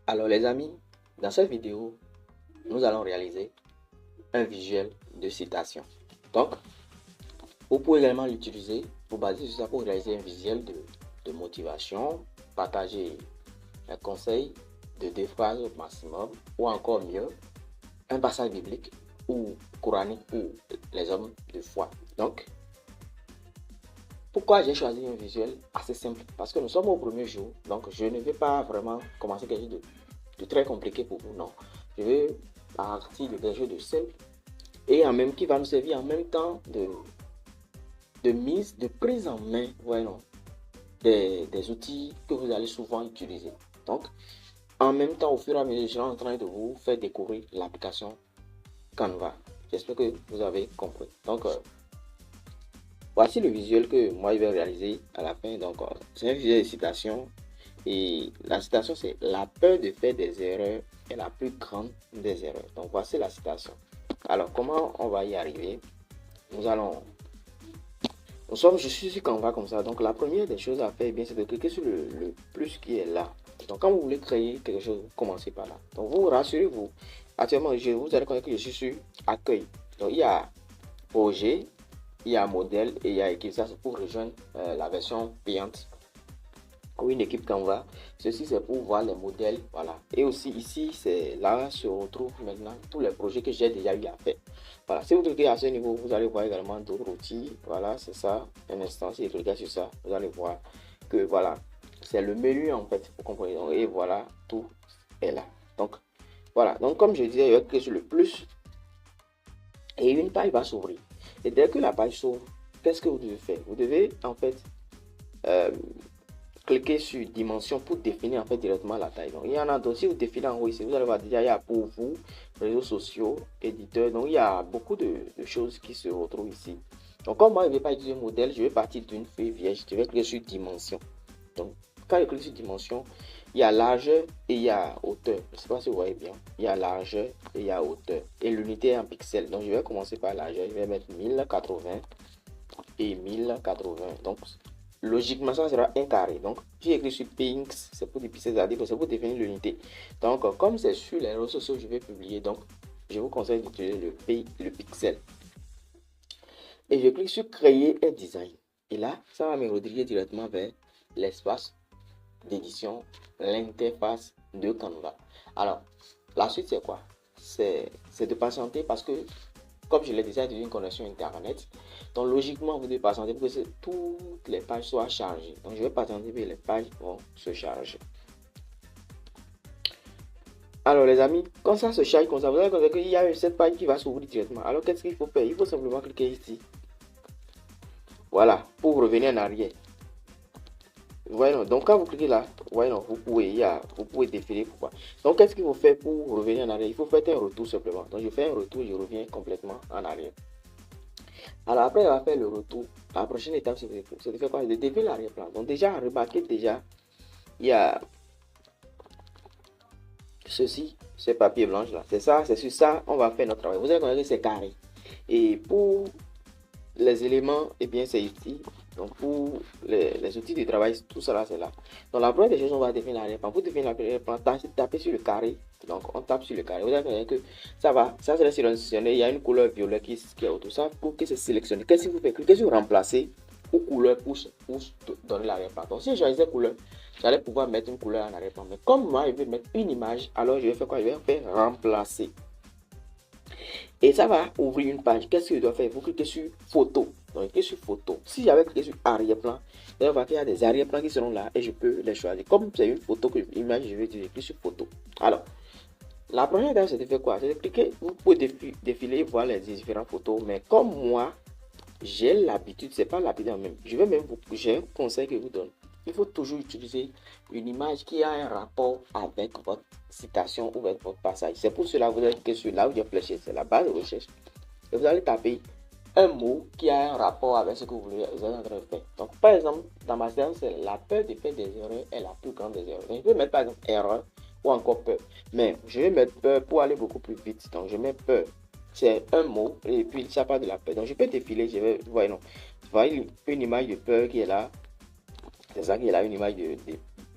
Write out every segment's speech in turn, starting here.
Alors les amis, dans cette vidéo, nous allons réaliser un visuel de citation. Donc, vous pouvez également l'utiliser pour baser sur ça pour réaliser un visuel de motivation, partager un conseil de 2 phrases au maximum, ou encore mieux, un passage biblique ou coranique pour les hommes de foi. Donc, pourquoi j'ai choisi un visuel assez simple? Parce que nous sommes au premier jour, donc je ne vais pas vraiment commencer quelque chose de très compliqué pour vous, non. Je vais partir de quelque chose de simple et en même qui va nous servir en même temps de prise en main, voilà, des outils que vous allez souvent utiliser. Donc, en même temps, au fur et à mesure, je suis en train de vous faire découvrir l'application Canva. J'espère que vous avez compris. Donc, voici le visuel que moi je vais réaliser à la fin. Donc, c'est un visuel de citation. Et la citation, c'est la peur de faire des erreurs est la plus grande des erreurs. Donc, voici la citation. Alors, comment on va y arriver? Je suis sur Canva comme ça. Donc, la première des choses à faire, bien, c'est de cliquer sur le plus qui est là. Donc, quand vous voulez créer quelque chose, vous commencez par là. Donc, vous rassurez-vous. Actuellement, vous allez connaître que je suis sur accueil. Donc, il y a projet, il y a modèle et il y a équipe. Ça, c'est pour rejoindre la version payante ou une équipe Canva. Ceci, c'est pour voir les modèles. Voilà. Et aussi, ici, c'est là se retrouvent maintenant tous les projets que j'ai déjà eu à faire. Voilà. Si vous cliquez à ce niveau, vous allez voir également d'autres outils. Voilà, c'est ça. Un instant, si vous cliquez sur ça, vous allez voir que voilà, c'est le menu en fait. Vous comprenez. Donc, et voilà, tout est là. Donc, voilà. Donc, comme je disais, il va cliquer sur le plus et une page va s'ouvrir. Et dès que la page s'ouvre, qu'est-ce que vous devez faire? Vous devez en fait cliquez sur dimension pour définir en fait directement la taille. Donc il y en a d'autres. Si vous définissez en haut ici, vous allez voir déjà il y a pour vous réseaux sociaux, éditeurs. Donc il y a beaucoup de choses qui se retrouvent ici. Donc comme moi je ne vais pas utiliser un modèle, je vais partir d'une feuille vierge. Je vais cliquer sur dimension. Donc quand je clique sur dimension, il y a largeur et il y a hauteur. Je ne sais pas si vous voyez bien. Il y a largeur et il y a hauteur. Et l'unité est en pixels. Donc je vais commencer par largeur. Je vais mettre 1080 et 1080. Donc logiquement, ça sera un carré. Donc, j'ai écrit sur Pinks, c'est pour des pixels, c'est pour définir l'unité. Donc, comme c'est sur les réseaux sociaux, je vais publier. Donc, je vous conseille d'utiliser le pixel. Et je clique sur créer un design. Et là, ça va me rediriger directement vers l'espace d'édition, l'interface de Canva. Alors, la suite, c'est quoi? C'est de patienter parce que comme je l'ai déjà dit, une connexion internet. Donc logiquement, vous devez patienter pour que toutes les pages soient chargées. Donc je vais patienter pour que les pages vont se charger. Alors les amis, quand ça se charge comme ça, vous allez constater qu'il y a cette page qui va s'ouvrir directement. Alors qu'est-ce qu'il faut faire? Il faut simplement cliquer ici. Voilà, pour revenir en arrière. Voilà, donc quand vous cliquez là, voilà, vous pouvez défiler pourquoi. Donc qu'est-ce qu'il faut faire pour revenir en arrière? Il faut faire un retour simplement. Donc je fais un retour, je reviens complètement en arrière. Alors après, on va faire le retour. La prochaine étape, c'est de faire quoi? De défiler l'arrière-plan. Donc déjà, remarquez déjà, il y a ceci, ce papier blanche là. C'est ça, c'est sur ça, on va faire notre travail. Vous allez connaître que c'est carré. Et pour les éléments, eh bien c'est ici. Donc pour les outils de travail, tout ça là, c'est là. Donc la première des choses, on va définir l'arrière-plan. Pour définir l'arrière-plan, tapez sur le carré. Donc on tape sur le carré. Vous allez connaître que ça va, ça c'est sélectionné. Il y a une couleur violet qui est autour. Ça pour que c'est sélectionné. Qu'est-ce que vous faites? Cliquez sur remplacer ou couleur pour donner l'arrière-plan. Donc si je choisis couleur, j'allais pouvoir mettre une couleur en arrière-plan. Mais comme moi, je vais mettre une image, alors je vais faire quoi? Je vais faire remplacer. Et ça va ouvrir une page. Qu'est-ce que je dois faire? Vous cliquez sur photo. Donc, cliquez sur photo. Si j'avais cliqué sur arrière-plan, vous allez voir qu'il y a des arrière-plans qui seront là et je peux les choisir. Comme c'est une photo que image, je vais utiliser. Cliquez sur photo. Alors, la première étape, c'est de faire quoi? C'est de cliquer. Vous pouvez défiler, voir les différentes photos. Mais comme moi, j'ai l'habitude, c'est pas l'habitude même. J'ai un conseil que je vous donne. Il faut toujours utiliser une image qui a un rapport avec votre citation ou avec votre passage. C'est pour cela que vous allez cliquer sur là où il y a flèche, c'est la base de recherche. Et vous allez taper un mot qui a un rapport avec ce que vous êtes en train de faire. Donc, par exemple, dans ma séance, c'est la peur de faire des erreurs est la plus grande des erreurs. Donc, je vais mettre par exemple erreur ou encore peur. Mais je vais mettre peur pour aller beaucoup plus vite. Donc, je mets peur. C'est un mot et puis ça part de la peur. Donc, je peux défiler. Je vais, voyez, non. Vous voyez une image de peur qui est là. C'est ça qui est là, une image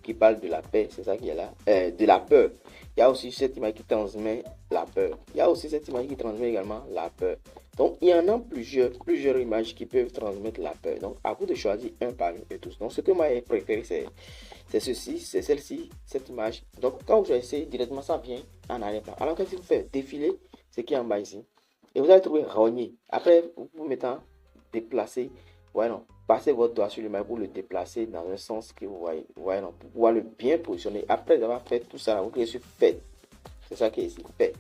qui parle de la paix, c'est ça qui est là, de la peur. Il y a aussi cette image qui transmet la peur. Il y a aussi cette image qui transmet également la peur. Donc, il y en a plusieurs images qui peuvent transmettre la peur. Donc, à vous de choisir un parmi eux tous. Donc, ce que moi j'ai préféré, c'est ceci, c'est celle-ci, cette image. Donc, quand vous choisissez directement, ça vient en arrière-plan. Alors que si vous faites défiler, ce qui est en bas ici, et vous allez trouver rogner. Après, vous mettez déplacer. Ouais, non. Passez votre doigt sur l'image pour le déplacer dans un sens que vous voyez. Ouais, non. Pour pouvoir le bien positionner. Après avoir fait tout ça, vous cliquez sur fait. C'est ça qui est ici. Fait.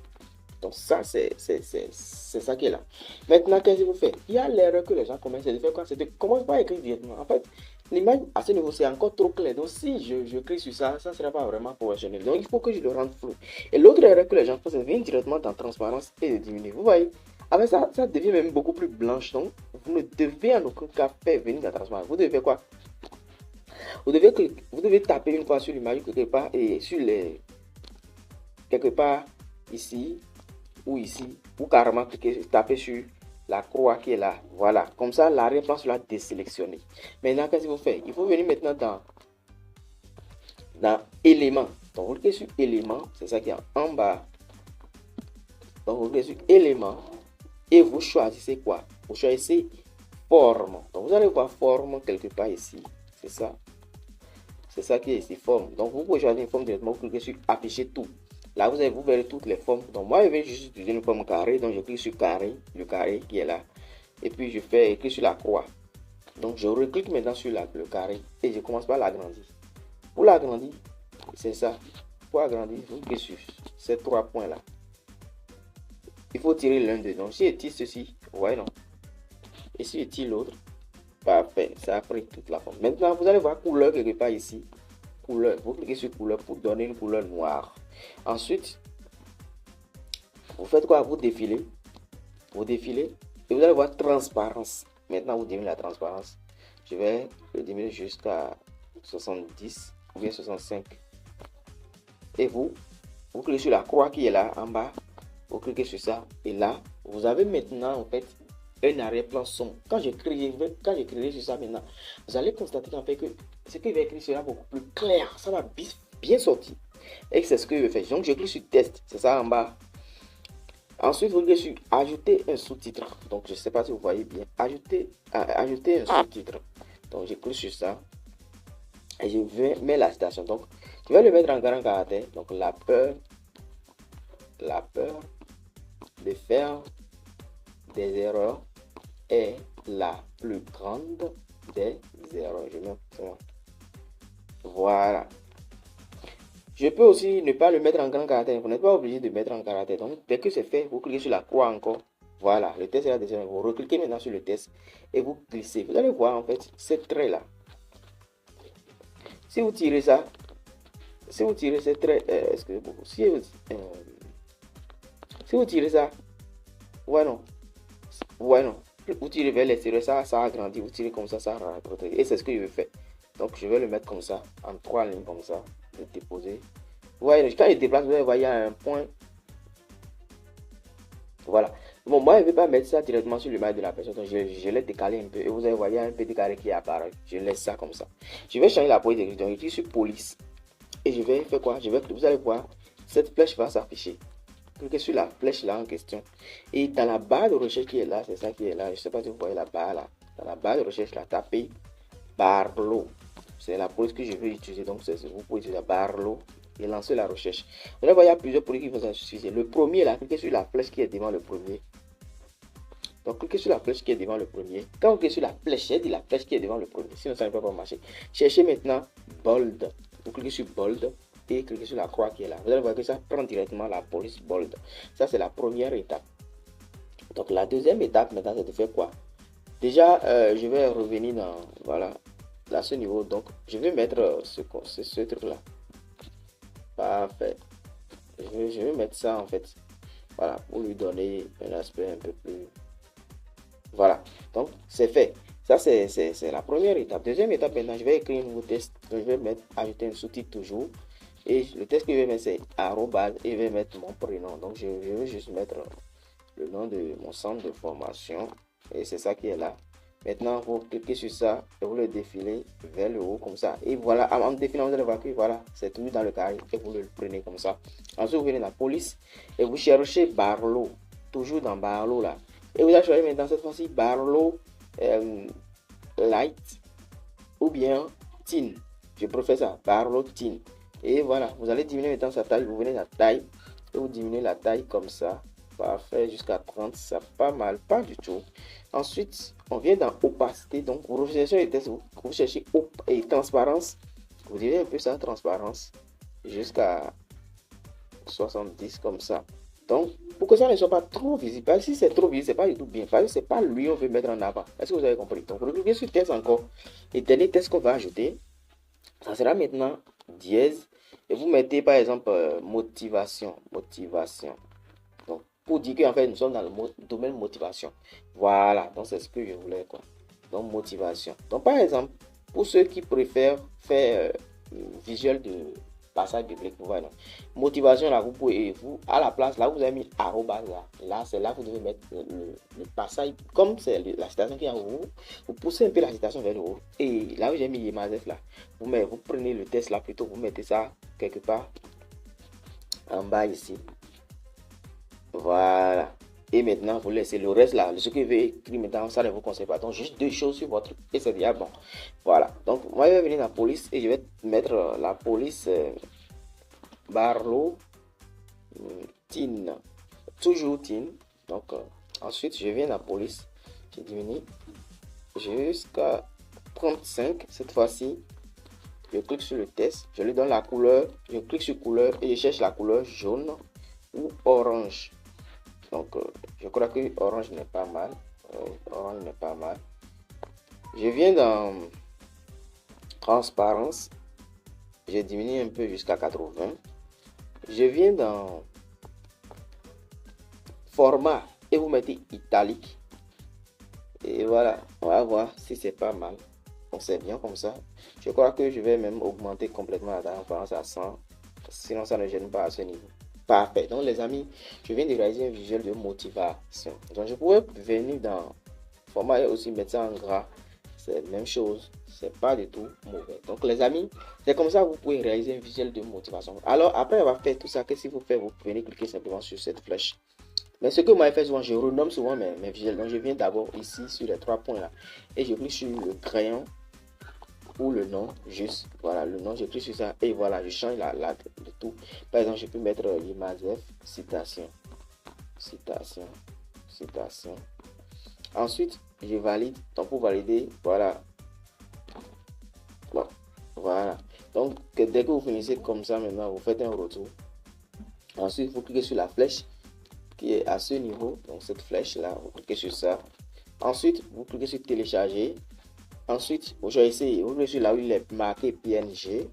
Donc, ça, c'est ça qui est là. Maintenant, qu'est-ce que vous faites? Il y a l'erreur que les gens commettent. C'est de faire quoi? C'est de commencer par écrire directement. En fait, l'image à ce niveau, c'est encore trop clair. Donc, si je clique sur ça, ça ne sera pas vraiment professionnel. Donc, il faut que je le rende flou. Et l'autre erreur que les gens font, c'est de venir directement dans transparence et de diminuer. Vous voyez? Avec ça, ça devient même beaucoup plus blanche. Donc, vous ne devez en aucun cas faire venir dans transparence. Vous devez faire quoi? Vous devez taper une fois sur l'image quelque part et sur les quelque part ici ou ici, ou carrément cliquer, taper sur la croix qui est là. Voilà, comme ça l'arrière-plan sera désélectionné. Maintenant, qu'est-ce qu'il faut faire? Il faut venir maintenant dans éléments. Donc, vous cliquez sur éléments, c'est ça qui est en bas. Donc, vous cliquez sur éléments et vous choisissez quoi? Vous choisissez forme. Donc, vous allez voir forme quelque part ici. C'est ça. C'est ça qui est ici, forme. Donc, vous pouvez choisir une forme directement, vous cliquez sur afficher tout. Là, vous verrez toutes les formes. Donc, moi, je vais juste utiliser une forme carré. Donc, je clique sur carré, le carré qui est là. Et puis, je clique sur la croix. Donc, je reclique maintenant sur le carré et je commence par l'agrandir. Pour l'agrandir, c'est ça. Pour agrandir, vous cliquez sur ces trois points-là. Il faut tirer l'un d'eux. Donc, si je tire ceci, ouais, non. Et si je tire l'autre, parfait. Ça a pris toute la forme. Maintenant, vous allez voir couleur quelque part ici. Couleur. Vous cliquez sur couleur pour donner une couleur noire. Ensuite, vous faites quoi? Vous défilez. Vous défilez. Et vous allez voir transparence. Maintenant, vous diminuez la transparence. Je vais le diminuer jusqu'à 70 ou bien 65. Et vous cliquez sur la croix qui est là en bas. Vous cliquez sur ça. Et là, vous avez maintenant en fait un arrière-plan sombre. Quand j'écrirai sur ça maintenant, vous allez constater qu'en fait que ce que je vais écrire sera beaucoup plus clair. Ça va bien sortir. Et c'est ce que je vais faire. Donc, je clique sur test. C'est ça en bas. Ensuite, vous cliquez sur ajouter un sous-titre. Donc, je ne sais pas si vous voyez bien. Ajouter un sous-titre. Donc, je clique sur ça. Et je vais mettre la citation. Donc, je vais le mettre en grand caractère. Donc, la peur de faire des erreurs est la plus grande des erreurs. Je mets ça. Voilà. Je peux aussi ne pas le mettre en grand caractère. Vous n'êtes pas obligé de mettre en caractère. Donc, dès que c'est fait, vous cliquez sur la croix encore. Voilà, le test est là déjà. Vous recliquez maintenant sur le test et vous glissez. Vous allez voir en fait ces traits-là. Si vous tirez ça, si vous tirez ces traits, si vous tirez ça, ouais non, vous tirez vers l'extérieur, ça agrandit. Vous tirez comme ça raccourcit. Et c'est ce que je vais faire. Donc, je vais le mettre comme ça, en 3 lignes comme ça. Le déposer. Vous voyez, quand il déplace, vous allez voir, il y a un point. Voilà. Bon, moi, je ne vais pas mettre ça directement sur l'image de la personne. Donc, je l'ai décalé un peu. Et vous allez voir, il y a un petit carré qui apparaît. Je laisse ça comme ça. Je vais changer la police d'écriture. Donc, je clique sur police. Et je vais faire quoi? Vous allez voir, cette flèche va s'afficher. Cliquez sur la flèche là en question. Et dans la barre de recherche qui est là, c'est ça qui est là. Je ne sais pas si vous voyez la barre là. Dans la barre de recherche là, tapez Barlow. C'est la police que je vais utiliser. Donc, vous pouvez utiliser Barlow et lancer la recherche. Vous allez voir, il y a plusieurs polices qui vont s'afficher. Le premier là, cliquez sur la flèche qui est devant le premier. Donc, cliquez sur la flèche qui est devant le premier. Quand vous cliquez sur la flèche, j'ai dit la flèche qui est devant le premier. Sinon, ça ne peut pas marcher. Cherchez maintenant Bold. Vous cliquez sur Bold et cliquez sur la croix qui est là. Vous allez voir que ça prend directement la police Bold. Ça, c'est la première étape. Donc, la deuxième étape maintenant, c'est de faire quoi? Déjà, je vais revenir dans, voilà, à ce niveau. Donc, je vais mettre ce truc-là. Parfait. Je vais mettre ça, en fait. Voilà, pour lui donner un aspect un peu plus... Voilà. Donc, c'est fait. Ça, c'est la première étape. Deuxième étape, maintenant, je vais écrire un nouveau test. Donc, je vais ajouter un sous-titre toujours. Et le test que je vais mettre, c'est arrobase et je vais mettre mon prénom. Donc, je vais juste mettre le nom de mon centre de formation. Et c'est ça qui est là. Maintenant, vous cliquez sur ça et vous le défilez vers le haut comme ça. Et voilà, en défilant, vous allez voir que voilà, c'est tout dans le carré et vous le prenez comme ça. Ensuite, vous venez dans police et vous cherchez Barlow, toujours dans Barlow là. Et vous allez choisir maintenant cette fois-ci Barlow Light ou bien Teen. Je préfère ça, Barlow Teen. Et voilà, vous allez diminuer maintenant sa taille. Vous venez la taille et vous diminuez la taille comme ça. Parfait, jusqu'à 30, ça pas mal, pas du tout. Ensuite, on vient dans opacité. Donc, vous recherchez les tests, vous cherchez et transparence. Vous direz un peu ça, transparence, jusqu'à 70 comme ça. Donc, pour que ça ne soit pas trop visible, si c'est trop visible, c'est pas du tout bien. Parce que c'est pas lui qu'on veut mettre en avant. Est-ce que vous avez compris? Donc, vous cliquez sur test encore. Et dernier test qu'on va ajouter, ça sera maintenant dièse. Et vous mettez par exemple motivation. Donc, pour dire qu'en fait, nous sommes dans le domaine motivation. Voilà, donc c'est ce que je voulais, quoi. Donc, motivation. Donc, par exemple, pour ceux qui préfèrent faire visuel de passage biblique, voilà. Motivation, là, vous pouvez, vous, à la place, là, vous avez mis arrobas, là, c'est là que vous devez mettre le passage, comme c'est la citation qui est en haut, vous poussez un peu la citation vers le haut. Et là où j'ai mis l'image, là, vous prenez le test, là, plutôt, vous mettez ça quelque part en bas ici. Voilà. Et maintenant, vous laissez le reste là. Ce que vous écrit maintenant, ça ne vous conseille pas. Donc, juste deux choses sur votre... Et c'est déjà bon. Voilà. Donc, moi, je vais venir dans la police et je vais mettre la police Barlow Teen. Toujours Teen. Donc, ensuite, je viens dans la police. Je diminue jusqu'à 35 cette fois-ci. Je clique sur le test. Je lui donne la couleur. Je clique sur couleur et je cherche la couleur jaune ou orange. Donc, je crois que orange n'est pas mal. Orange n'est pas mal. Je viens dans transparence. Je diminue un peu jusqu'à 80. Je viens dans format et vous mettez italique. Et voilà, on va voir si c'est pas mal. Donc, c'est bien comme ça. Je crois que je vais même augmenter complètement la transparence à 100. Sinon, ça ne gêne pas à ce niveau. Parfait. Donc, les amis, je viens de réaliser un visuel de motivation. Donc, je pourrais venir dans format et aussi mettre ça en gras. C'est la même chose. C'est pas du tout mauvais. Donc, les amis, c'est comme ça que vous pouvez réaliser un visuel de motivation. Alors, après avoir fait tout ça, qu'est-ce qu'il faut faire? Vous venez cliquer simplement sur cette flèche. Mais ce que moi je fais souvent, je renomme souvent mes visuels. Donc, je viens d'abord ici sur les trois points là. Et je clique sur le crayon ou le nom, juste, voilà, le nom, je clique sur ça et voilà, je change le tout. Par exemple, je peux mettre l'image F, citation. Ensuite, je valide. Donc, pour valider, voilà. Bon, voilà. Donc, dès que vous finissez comme ça, maintenant, vous faites un retour. Ensuite, vous cliquez sur la flèche qui est à ce niveau. Donc, cette flèche-là, vous cliquez sur ça. Ensuite, vous cliquez sur télécharger. Ensuite, vous choisissez, vous cliquez sur là où il est marqué PNG.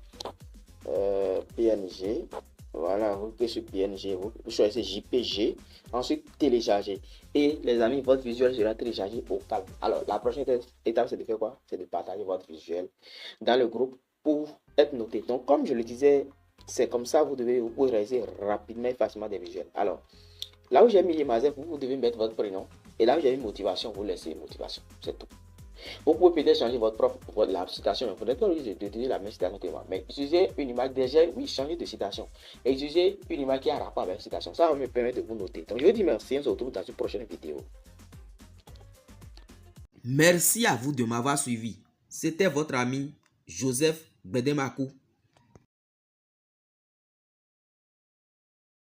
PNG. Voilà, vous cliquez sur PNG, vous choisissez JPG. Ensuite, télécharger. Et les amis, votre visuel sera téléchargé au calme. Alors, la prochaine étape, c'est de faire quoi? C'est de partager votre visuel dans le groupe pour être noté. Donc, comme je le disais, c'est comme ça vous pouvez réaliser rapidement et facilement des visuels. Alors, là où j'ai mis l'image, vous devez mettre votre prénom. Et là où j'ai mis motivation, vous laissez motivation. C'est tout. Vous pouvez peut-être changer la citation. Vous n'êtes pas obligé d'utiliser la même citation que moi. Mais utilisez une image déjà, oui, changer de citation. Et utilisez une image qui a rapport avec la citation. Ça va me permettre de vous noter. Donc, je vous dis merci. On se retrouve dans une prochaine vidéo. Merci à vous de m'avoir suivi. C'était votre ami Joseph Bedemakou.